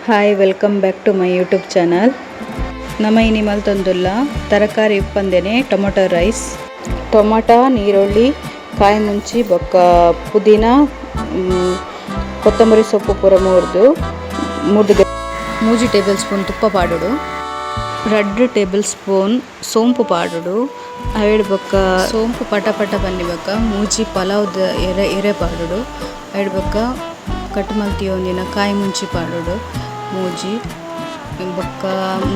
Hi welcome back to my YouTube channel. ನಮ್ಮ ಇನಿಮಲ್ ತಂದುಲ್ಲ ತರಕಾರಿ ಉಪ್ಪಂದೇನೆ ಟೊಮೊಟೊ ರೈಸ್, ಟೊಮೊಟೊ, ನೀರುಳ್ಳಿ, ಕಾಯಿ ಮುಂಚಿ, ಬೊಕ್ಕ ಪುದೀನ, ಕೊತ್ತಂಬರಿ ಸೊಪ್ಪು ಪೂರ ಮೂಜಿ ಟೇಬಲ್ ಸ್ಪೂನ್ ತುಪ್ಪ ಪಾಡುಡು, 2 ಟೇಬಲ್ ಸ್ಪೂನ್ ಸೋಂಪು ಪಾಡುಡು, ಐಡ್ ಬೊಕ್ಕ ಸೋಂಪು ಪಟ ಬನ್ನಿ ಬೊಕ್ಕ ಮೂಜಿ ಪಲಾವ್ದ ಎರೆ ಪಾಡುಡು, ಐಡ್ ಬೊಕ್ಕ ಕಟ್ ಮಲ್ತಿ ಒಂದಿನ ಕಾಯಿ ಮುಂಚಿ ಪಾಡುಡು, ಮೂಜಿ ಬೊಕ್ಕ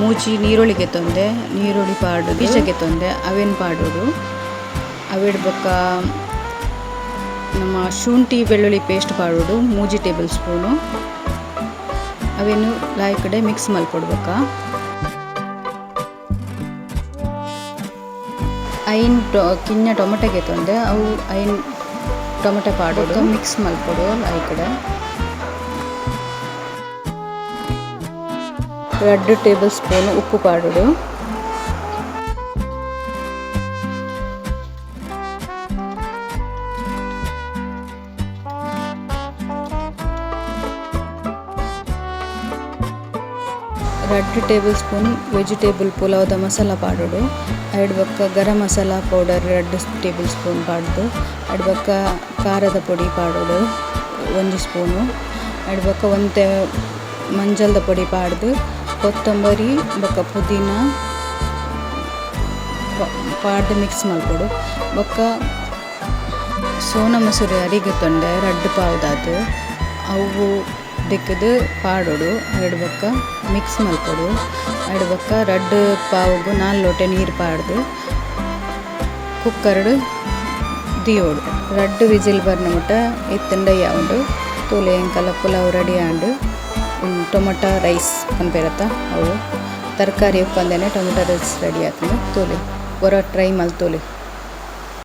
ಮೂಜಿ ನೀರುಳ್ಳಿಗೆ ತೊಂದೆ ನೀರುಳ್ಳಿ ಪಾಡುಡು, ಬೀಜಗೆ ತೊಂದೆ ಅವೇನು ಪಾಡುಡು, ಅವೇಡ್ ಬೊಕ್ಕ ನಮ್ಮ ಶುಂಠಿ ಬೆಳ್ಳುಳ್ಳಿ ಪೇಸ್ಟ್ ಪಾಡುಡು ಮೂಜಿ ಟೇಬಲ್ ಸ್ಪೂನು, ಅವೇನು ಲಾಯ್ ಕಡೆ ಮಿಕ್ಸ್ ಮಲ್ಕೊಡ್ಬೇಕ. ಐನ್ ಕಿನ್ನ ಟೊಮೆಟೊಗೆ ತೊಂದೆ ಅವು ಐನ್ ಟೊಮೆಟೊ ಪಾಡೋದು ಮಿಕ್ಸ್ ಮಲ್ಕೊಡು ಲಾಯ್ ಕಡೆ. 2 ಟೇಬಲ್ ಸ್ಪೂನ್ ಉಪ್ಪು ಪಾಡೋದು, ಎರಡು ಟೇಬಲ್ ಸ್ಪೂನ್ ವೆಜಿಟೇಬಲ್ ಪುಲಾವ್ದ ಮಸಾಲ ಪಾಡೋಡು, ಎರಡು ಬೊಕ್ಕ garam masala powder 2 table spoon ಪಾಡ್ದು, ಎರಡು ಬೊಕ್ಕ ಖಾರದ ಪುಡಿ ಪಾಡೋಡು 1 ಸ್ಪೂನು, ಎರಡು ಬೊಕ್ಕ ಒಂತೆ ಮಂಜಲ್ದ ಪುಡಿ ಪಾಡ್ದು, ಕೊತ್ತಂಬರಿ ಬೊಕ್ಕ ಪುದೀನ ಪಾಡ್ದು ಮಿಕ್ಸ್ ಮಲ್ಕೊಡು. ಬೊಕ್ಕ ಸೋನ ಮಸೂರಿ ಅರಿಗೆ ತೊಂಡೆ 2 ಪಾವ್ದಾದು ಅವು ದಿಕ್ಕದು ಪಾಡೋಡು, ಎರಡು ಬೊಕ್ಕ ಮಿಕ್ಸ್ ಮಲ್ಕೊಡು, ಎರಡು ಬೊಕ್ಕ 2 ಪಾವುಗು 4 ಲೋಟೆ ನೀರು ಪಾಡ್ದು ಕುಕ್ಕರ್ಡು ದಿಯೋಡು 2 ವಿಜಿಲ್ ಬರ್ನ ಮುಟ್ಟ ಎತ್ತಂಡ ಯಾವುದು ತೋಲೆ ಎಂಕಲ್ಲ ಪುಲಾವ್ ರೆಡಿ ಆಂಡು ಟೊಮೊಟೊ ರೈಸ್ ಅನ್ಬೇರತ್ತ ಅವು ತರಕಾರಿ ಉಪ್ಪಂದೇನೆ ಟೊಮೊಟೊ ರೈಸ್ ರೆಡಿ ಆತಂದು ತೋಲೆ ಟ್ರೈ ಮಲ್ತೋಲೆ.